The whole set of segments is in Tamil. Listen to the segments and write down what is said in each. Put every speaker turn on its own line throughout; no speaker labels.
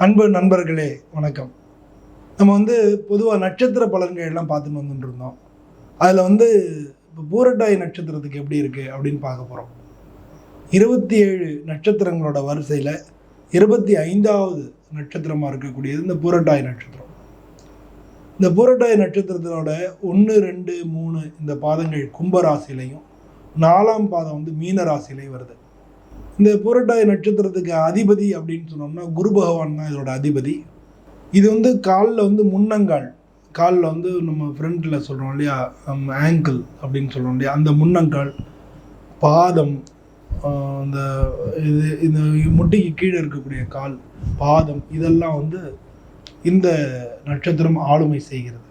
அன்பு நண்பர்களே வணக்கம். நம்ம பொதுவாக நட்சத்திர பலன்கள் எல்லாம் பார்த்துன்னு வந்துட்டு இருந்தோம். அதில் இப்போ பூரட்டாதி நட்சத்திரத்துக்கு எப்படி இருக்குது அப்படின்னு பார்க்க போகிறோம். 27 நட்சத்திரங்களோட வரிசையில் 25வது நட்சத்திரமாக இருக்கக்கூடியது இந்த பூரட்டாதி நட்சத்திரம். இந்த பூரட்டாதி நட்சத்திரத்தினோட 1, 2, 3 இந்த பாதங்கள் கும்ப ராசிலையும் 4ஆம் பாதம் மீன ராசிலையும் வருது. இந்த பூரட்டாதி நட்சத்திரத்துக்கு அதிபதி அப்படின்னு சொன்னோம்னா குரு பகவான் தான் இதோட அதிபதி. இது காலில் முன்னங்கால், காலில் நம்ம ஃப்ரண்ட்டில் சொல்கிறோம் இல்லையா, ஆங்கிள் அப்படின்னு சொல்கிறோம் இல்லையா, அந்த முன்னங்கால், பாதம், அந்த இந்த முட்டிக்கு கீழே இருக்கக்கூடிய கால், பாதம், இதெல்லாம் இந்த நட்சத்திரம் ஆளுமை செய்கிறது.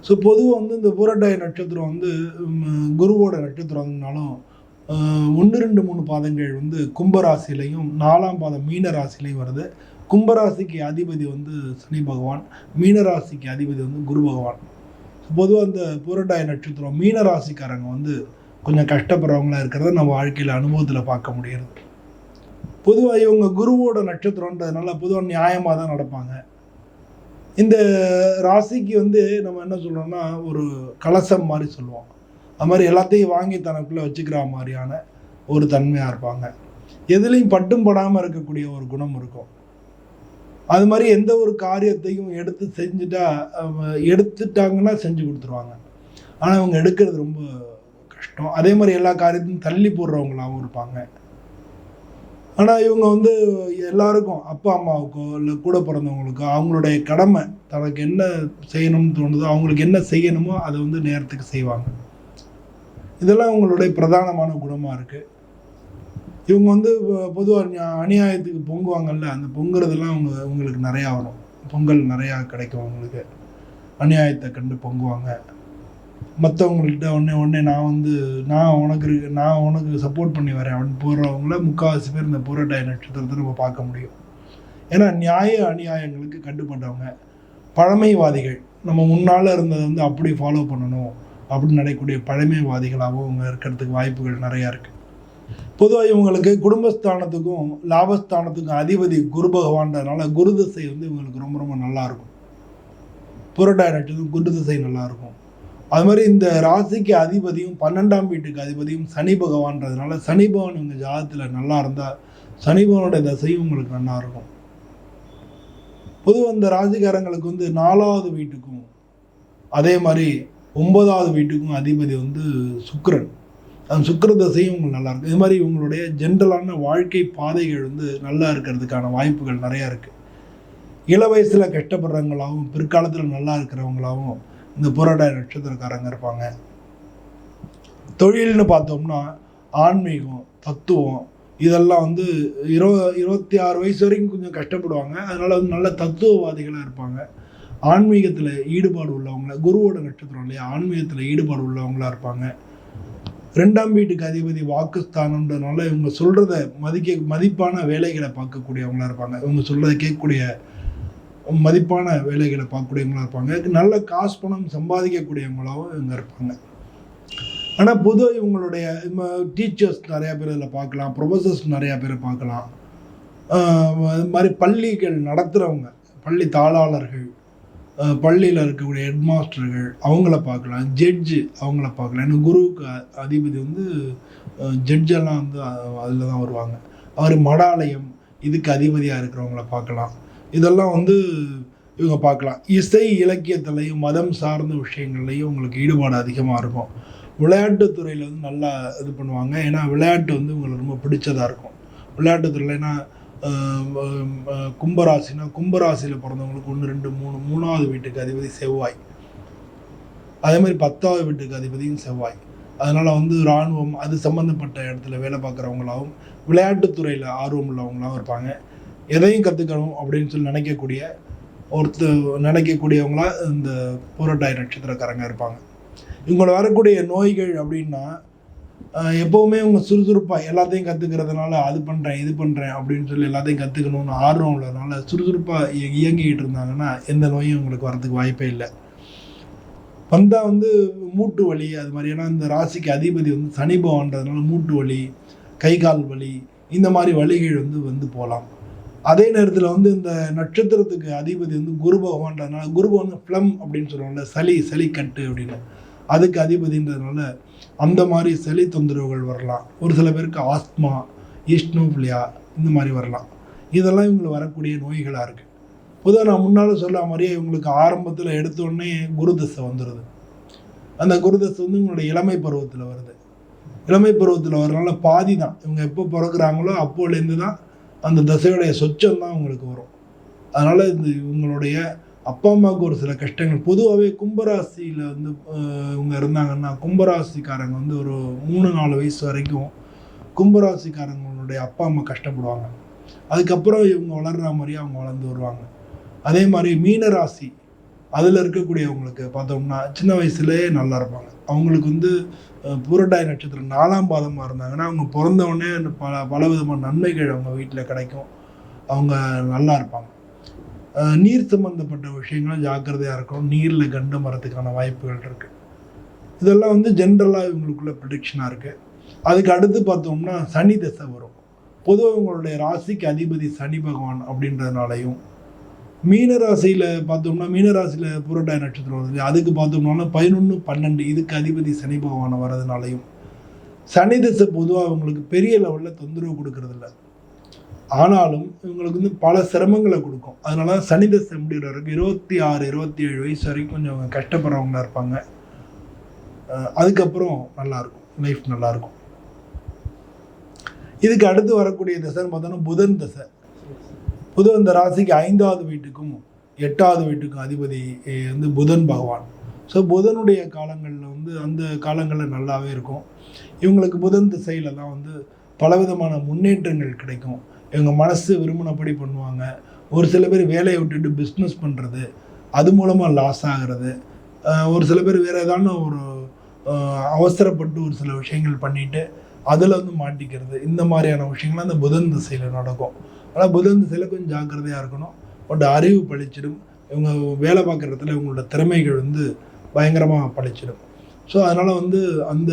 ஸோ பொதுவாக இந்த பூரட்டாதி நட்சத்திரம் குருவோட நட்சத்திரம்னாலும் 1, 2, 3 பாதங்கள் கும்பராசிலையும் 4ஆம் பாதம் மீன ராசிலையும் வருது. கும்பராசிக்கு அதிபதி சனி பகவான், மீனராசிக்கு அதிபதி குரு பகவான். பொதுவாக இந்த பூரட்டாதி நட்சத்திரம் மீன ராசிக்காரங்க கொஞ்சம் கஷ்டப்படுறவங்களா இருக்கிறத நம்ம வாழ்க்கையில் அனுபவத்தில் பார்க்க முடியுது. பொதுவாக இவங்க குருவோட நட்சத்திரன்றதுனால பொதுவாக நியாயமாக தான் நடப்பாங்க. இந்த ராசிக்கு நம்ம என்ன சொல்கிறோம்னா ஒரு கலசம் மாதிரி சொல்லுவோம். அது மாதிரி எல்லாத்தையும் வாங்கி தனக்குள்ளே வச்சுக்கிற மாதிரியான ஒரு தன்மையாக இருப்பாங்க. எதுலேயும் பட்டும் படாமல் இருக்கக்கூடிய ஒரு குணம் இருக்கும். அது மாதிரி எந்த ஒரு காரியத்தையும் எடுத்துட்டாங்கன்னா செஞ்சு கொடுத்துருவாங்க. ஆனால் இவங்க எடுக்கிறது ரொம்ப கஷ்டம். அதே மாதிரி எல்லா காரியத்தையும் தள்ளி போடுறவங்களாகவும் இருப்பாங்க. ஆனால் இவங்க எல்லாருக்கும், அப்பா அம்மாவுக்கோ இல்லை கூட பிறந்தவங்களுக்கோ அவங்களுடைய கடமை, தனக்கு என்ன செய்யணும்னு தோணுதோ, அவங்களுக்கு என்ன செய்யணுமோ அதை நேரத்துக்கு செய்வாங்க. இதெல்லாம் அவங்களுடைய பிரதானமான குணமாக இருக்குது. இவங்க பொதுவாக அநியாயத்துக்கு பொங்குவாங்கல்ல, அந்த பொங்குறதெல்லாம் அவங்களுக்கு நிறையா வரும். பொங்கல் நிறையா கிடைக்கும் அவங்களுக்கு. அநியாயத்தை கண்டு பொங்குவாங்க. மற்றவங்கள்ட்ட உடனே நான் உனக்கு சப்போர்ட் பண்ணி வரேன் அப்படின்னு போடுறவங்கள முக்கால்வாசி பேர் இந்த பூரட்டாதி நட்சத்திரத்தை நம்ம பார்க்க முடியும். ஏன்னா நியாய அநியாயங்களுக்கு கட்டுப்பட்டவங்க, பழமைவாதிகள், நம்ம முன்னால் இருந்ததை அப்படி ஃபாலோ பண்ணணும் அப்படின்னு நினைக்கக்கூடிய பழமைவாதிகளாகவும் அவங்க இருக்கிறதுக்கு வாய்ப்புகள் நிறையா இருக்குது. பொதுவாக இவங்களுக்கு குடும்பஸ்தானத்துக்கும் லாபஸ்தானத்துக்கும் அதிபதி குரு பகவான்றதுனால குரு திசை இவங்களுக்கு ரொம்ப ரொம்ப நல்லாயிருக்கும். பூரட்டாதி நட்சத்திரம் குரு திசை நல்லாயிருக்கும். அது மாதிரி இந்த ராசிக்கு அதிபதியும் 12ஆம் வீட்டுக்கு அதிபதியும் சனி பகவான்றதுனால சனி பகவான் இவங்க ஜாதகத்தில் நல்லா இருந்தால் சனி பகவானுடைய திசையும் உங்களுக்கு நல்லா இருக்கும். பொதுவாக இந்த ராசிக்காரங்களுக்கு 4ஆவது வீட்டுக்கும் அதே மாதிரி 9ஆவது வீட்டுக்கும் அதிபதி சுக்கிரன். அந்த சுக்கிர தசையும் உங்களுக்கு நல்லாயிருக்கும். இது மாதிரி இவங்களுடைய ஜென்ரலான வாழ்க்கை பாதைகள் நல்லா இருக்கிறதுக்கான வாய்ப்புகள் நிறையா இருக்குது. இள வயசில் கஷ்டப்படுறவங்களாகவும் பிற்காலத்தில் நல்லா இருக்கிறவங்களாகவும் இந்த பூரட்டாதி நட்சத்திரக்காரங்க இருப்பாங்க. தொழில்னு பார்த்தோம்னா ஆன்மீகம், தத்துவம், இதெல்லாம் 26 வயசு வரைக்கும் கொஞ்சம் கஷ்டப்படுவாங்க. அதனால் நல்ல தத்துவவாதிகளாக இருப்பாங்க. ஆன்மீகத்தில் ஈடுபாடு உள்ளவங்கள, குருவோட நட்சத்திரம் இல்லையா, ஆன்மீகத்தில் ஈடுபாடு உள்ளவங்களாக இருப்பாங்க. 2ஆம் வீட்டுக்கு அதிபதி வாக்குஸ்தானம்ன்றதுனால இவங்க சொல்கிறத மதிப்பான வேலைகளை பார்க்கக்கூடியவங்களாக இருப்பாங்க. இவங்க சொல்கிறத கேட்கக்கூடிய மதிப்பான வேலைகளை பார்க்கக்கூடியவங்களாக இருப்பாங்க. நல்ல காசு பணம் சம்பாதிக்கக்கூடியவங்களாகவும் இவங்க இருப்பாங்க. ஆனால் பொதுவாக இவங்களுடைய டீச்சர்ஸ் நிறையா பேர் இதில் பார்க்கலாம், ப்ரொஃபஸர்ஸ் நிறையா பேர் பார்க்கலாம். அது மாதிரி பள்ளிகள் நடத்துகிறவங்க, பள்ளி தாளாளர்கள், பள்ளியில் இருக்கக்கூடிய ஹெட்மாஸ்டர்கள், அவங்கள பார்க்கலாம். ஜட்ஜு அவங்கள பார்க்கலாம். ஏன்னா குருவுக்கு அதிபதி ஜட்ஜெல்லாம் அதில் தான் வருவாங்க. அவர் மடாலயம் இதுக்கு அதிபதியாக இருக்கிறவங்கள பார்க்கலாம். இதெல்லாம் இவங்க பார்க்கலாம். இசை இலக்கியத்துலையும் மதம் சார்ந்த விஷயங்கள்லையும் உங்களுக்கு ஈடுபாடு அதிகமாக இருக்கும். விளையாட்டுத்துறையில் நல்லா இது பண்ணுவாங்க. ஏன்னா விளையாட்டு உங்களுக்கு ரொம்ப பிடிச்சதாக இருக்கும். விளையாட்டுத்துறையில் ஏன்னா கும்பராசினா கும்பராசியில் பிறந்தவங்களுக்கு 1, 2, 3 3ஆவது வீட்டுக்கு அதிபதி செவ்வாய். அதே மாதிரி 10ஆவது வீட்டுக்கு அதிபதியும் செவ்வாய். அதனால் இராணுவம் அது சம்மந்தப்பட்ட இடத்துல வேலை பார்க்குறவங்களாகவும் விளையாட்டுத்துறையில் ஆர்வம் உள்ளவங்களாகவும் இருப்பாங்க. எதையும் கற்றுக்கணும் அப்படின்னு சொல்லி நினைக்கக்கூடியவங்களா இந்த பூரட்டாதி நட்சத்திரக்காரங்க இருப்பாங்க. இவங்களோட வரக்கூடிய நோய்கள் அப்படின்னா எப்போவுமே இவங்க சுறுசுறுப்பாக எல்லாத்தையும் கற்றுக்கிறதுனால அது பண்ணுறேன் இது பண்ணுறேன் அப்படின்னு சொல்லி எல்லாத்தையும் கற்றுக்கணும்னு ஆர்வம் உள்ளதுனால சுறுசுறுப்பாக இயங்கிக்கிட்டு இருந்தாங்கன்னா எந்த நோயும் இவங்களுக்கு வரதுக்கு வாய்ப்பே இல்லை. வந்தால் மூட்டு வலி அது மாதிரி, ஏன்னா இந்த ராசிக்கு அதிபதி சனி பகவான்றதுனால மூட்டு வலி, கை கால் வலி, இந்த மாதிரி வலிகள் போகலாம். அதே நேரத்தில் வந்து இந்த நட்சத்திரத்துக்கு அதிபதி வந்து குரு பகவான்றதுனால, குரு பகவான் ஃப்ளம் அப்படின்னு சொல்லுவாங்கல்ல, சளி கட்டு அப்படின்னு, அதுக்கு அதிபதின்றதுனால அந்த மாதிரி சளி தொந்தரவுகள் வரலாம். ஒரு சில பேருக்கு ஆஸ்துமா, ஈஸ்னோஃபிலியா இந்த மாதிரி வரலாம். இதெல்லாம் இவங்களுக்கு வரக்கூடிய நோய்களாக இருக்குது. பொதுவாக நான் முன்னால் சொல்ல மாதிரியே இவங்களுக்கு ஆரம்பத்தில் எடுத்தோடனே குரு தசை வந்துடுது. அந்த குரு தசை வந்து இவங்களுடைய இளமை பருவத்தில் வருது. இளமை பருவத்தில் வரனால பாதி தான் இவங்க எப்போ பிறகுறாங்களோ அப்போலேருந்து தான் அந்த தசையுடைய சொச்சம் தான் உங்களுக்கு வரும். அதனால் இவங்களுடைய அப்பா அம்மாவுக்கு ஒரு சில கஷ்டங்கள். பொதுவாகவே கும்பராசியில் வந்து இவங்க இருந்தாங்கன்னா, கும்பராசிக்காரங்க வந்து ஒரு 3-4 வயசு வரைக்கும் கும்பராசிக்காரங்களுடைய அப்பா அம்மா கஷ்டப்படுவாங்க. அதுக்கப்புறம் இவங்க வளர்கிற மாதிரியே அவங்க வளர்ந்து வருவாங்க. அதே மாதிரி மீனராசி அதில் இருக்கக்கூடியவங்களுக்கு பார்த்தோம்னா சின்ன வயசுலேயே நல்லா இருப்பாங்க. அவங்களுக்கு வந்து பூரட்டாதி நட்சத்திரம் 4ஆம் பாதமாக இருந்தாங்கன்னா அவங்க பிறந்தவுடனே பல விதமான நன்மைகள் அவங்க வீட்டில் கிடைக்கும். அவங்க நல்லா இருப்பாங்க. நீர் சம்பந்தப்பட்ட விஷயங்களும் ஜாக்கிரதையாக இருக்கணும். நீரில் கண்டம் வரதுக்கான வாய்ப்புகள் இருக்குது. இதெல்லாம் வந்து ஜென்ரலாக இவங்களுக்குள்ள ப்ரிடிக்ஷனாக இருக்குது. அதுக்கு அடுத்து பார்த்தோம்னா சனி தசை வரும். பொதுவாக இவங்களுடைய ராசிக்கு அதிபதி சனி பகவான் அப்படின்றதுனாலையும், மீனராசியில் பார்த்தோம்னா மீனராசியில் பூரட்டாதி நட்சத்திரம் வருது, அதுக்கு பார்த்தோம்னா 11-12 இதுக்கு அதிபதி சனி பகவான் வர்றதுனாலையும் சனி தசை பொதுவாக இவங்களுக்கு பெரிய லெவலில் தொந்தரவு கொடுக்கறதில்ல. ஆனாலும் இவங்களுக்கு வந்து பல சிரமங்களை கொடுக்கும். அதனால தான் சனி தசை முடிகிற வரைக்கும் 26-27 வயசு வரைக்கும் கொஞ்சம் அவங்க கஷ்டப்படுறவங்களா இருப்பாங்க. அதுக்கப்புறம் நல்லாயிருக்கும், லைஃப் நல்லாயிருக்கும். இதுக்கு அடுத்து வரக்கூடிய தசைன்னு பார்த்தோன்னா புதன் தசை. பொதுவாக இந்த ராசிக்கு 5வது வீட்டுக்கும் 8வது வீட்டுக்கும் அதிபதி வந்து புதன் பகவான். ஸோ புதனுடைய காலங்களில் வந்து அந்த காலங்களில் நல்லாவே இருக்கும். இவங்களுக்கு புதன் திசையில் தான் வந்து பலவிதமான முன்னேற்றங்கள் கிடைக்கும். இவங்க மனசு விரும்பினபடி பண்ணுவாங்க. ஒரு சில பேர் வேலையை விட்டுட்டு பிஸ்னஸ் பண்ணுறது, அது மூலமாக லாஸ் ஆகிறது. ஒரு சில பேர் வேறு ஏதான ஒரு அவசரப்பட்டு ஒரு சில விஷயங்கள் பண்ணிவிட்டு அதில் வந்து மாட்டிக்கிறது. இந்த மாதிரியான விஷயங்கள்லாம் அந்த புதன் திசையில் நடக்கும். ஆனால் புதன் திசையில் கொஞ்சம் ஜாக்கிரதையாக இருக்கணும். பட் அறிவு பழிச்சிடும். இவங்க வேலை பார்க்குற இடத்துல இவங்களோட திறமைகள் வந்து பயங்கரமாக பழிச்சிடும். ஸோ அதனால் வந்து அந்த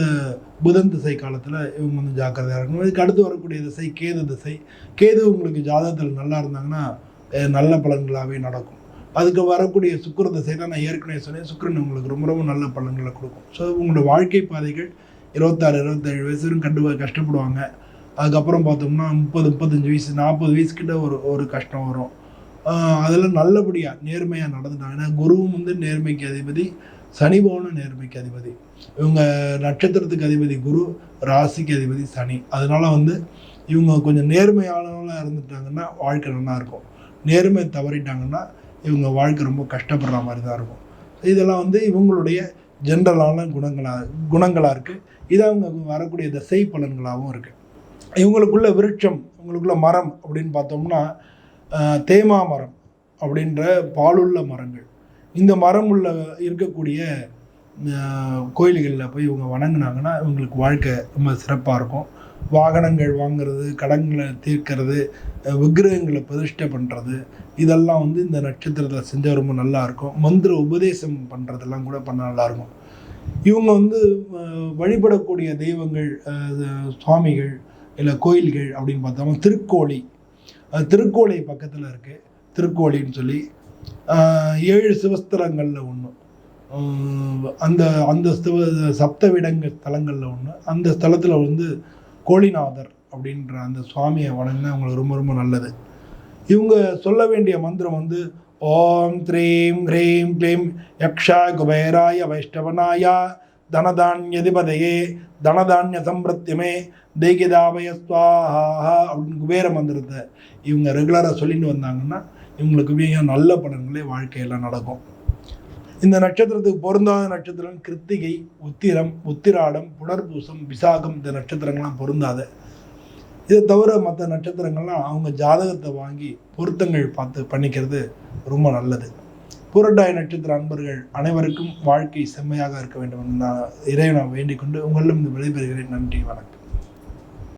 புதன் திசை காலத்தில் இவங்க வந்து ஜாக்கிரதையாக இருக்கணும். இதுக்கு அடுத்து வரக்கூடிய திசை கேது திசை. கேது உங்களுக்கு ஜாதகத்தில் நல்லா இருந்தாங்கன்னா நல்ல பலன்களாகவே நடக்கும். அதுக்கு வரக்கூடிய சுக்கிர திசையில் நான் ஏற்கனவே சொன்னேன், சுக்கிரன் உங்களுக்கு ரொம்ப ரொம்ப நல்ல பலன்களை கொடுக்கும். ஸோ உங்களோட வாழ்க்கை பாதைகள் 26-27 வயசு வரைக்கும் கஷ்டப்படுவாங்க. அதுக்கப்புறம் பார்த்தோம்னா 30-35 வயசு 40 வயசுக்கிட்ட ஒரு கஷ்டம் வரும். அதில் நல்லபடியாக நேர்மையாக நடந்துட்டாங்க. ஏன்னா குருவும் வந்து நேர்மைக்கு அதிபதி, சனி பகவானும் நேர்மைக்கு அதிபதி. இவங்க நட்சத்திரத்துக்கு அதிபதி குரு, ராசிக்கு அதிபதி சனி. அதனால வந்து இவங்க கொஞ்சம் நேர்மையானவங்களாக இருந்துட்டாங்கன்னா வாழ்க்கை நல்லாயிருக்கும். நேர்மை தவறிட்டாங்கன்னா இவங்க வாழ்க்கை ரொம்ப கஷ்டப்படுற மாதிரி தான் இருக்கும். இதெல்லாம் வந்து இவங்களுடைய ஜென்ரலான குணங்களாக இருக்குது. இது அவங்க வரக்கூடிய திசை பலன்களாகவும் இருக்குது. இவங்களுக்குள்ள விருட்சம், இவங்களுக்குள்ள மரம் அப்படின்னு பார்த்தோம்னா தேமா மரம் அப்படின்ற பாலுள்ள மரங்கள். இந்த மரம் உள்ள இருக்கக்கூடிய கோயில்களில் போய் இவங்க வணங்கினாங்கன்னா இவங்களுக்கு வாழ்க்கை ரொம்ப சிறப்பாக இருக்கும். வாகனங்கள் வாங்கிறது, கடன்களை தீர்க்கிறது, விக்கிரகங்களை பிரதிஷ்டை பண்ணுறது, இதெல்லாம் வந்து இந்த நட்சத்திரத்தில் செஞ்சால் ரொம்ப நல்லாயிருக்கும். மந்திர உபதேசம் பண்ணுறதெல்லாம் கூட பண்ண நல்லாயிருக்கும். இவங்க வந்து வழிபடக்கூடிய தெய்வங்கள், சுவாமிகள் இல்லை கோயில்கள் அப்படின்னு பார்த்தோம்னா திருக்கோளி. திருக்கோளை பக்கத்தில் இருக்குது. திருக்கோளின்னு சொல்லி 7 சிவஸ்தலங்களில் ஒன்று. அந்த அந்த சப்தவிடங்க ஸ்தலங்களில் ஒன்று. அந்த ஸ்தலத்தில் வந்து கோழிநாதர் அப்படின்ற அந்த சுவாமியை வணங்கினா அவங்களுக்கு ரொம்ப ரொம்ப நல்லது. இவங்க சொல்ல வேண்டிய மந்திரம் வந்து ஓம் த்ரீம் ஹ்ரீம் க்ளீம் யக்ஷா குபேராய வைஷ்ணவனாயா தனதான்யதிபதையே தனதான்ய சம்பிரத்தியமே தேகிதாபய ஸ்வாஹா அப்படின்னு குபேர மந்திரத்தை இவங்க ரெகுலராக சொல்லிட்டு வந்தாங்கன்னா இவங்களுக்கு மிக நல்ல பலன்களே வாழ்க்கையெல்லாம் நடக்கும். இந்த நட்சத்திரத்துக்கு பொருந்தாத நட்சத்திரம் கிருத்திகை, உத்திரம், உத்திராடம், புனர்பூசம், விசாகம். இந்த நட்சத்திரங்கள்லாம் பொருந்தாத. இதை தவிர மற்ற நட்சத்திரங்கள்லாம் அவங்க ஜாதகத்தை வாங்கி பொருத்தங்கள் பார்த்து பண்ணிக்கிறது ரொம்ப நல்லது. பூரட்டாதி நட்சத்திர அன்பர்கள் அனைவருக்கும் வாழ்க்கை செம்மையாக இருக்க வேண்டும் என்று நான் இறைவனை வேண்டிக் கொண்டு உங்களிடம் விடைபெறுகிறேன். நன்றி, வணக்கம்.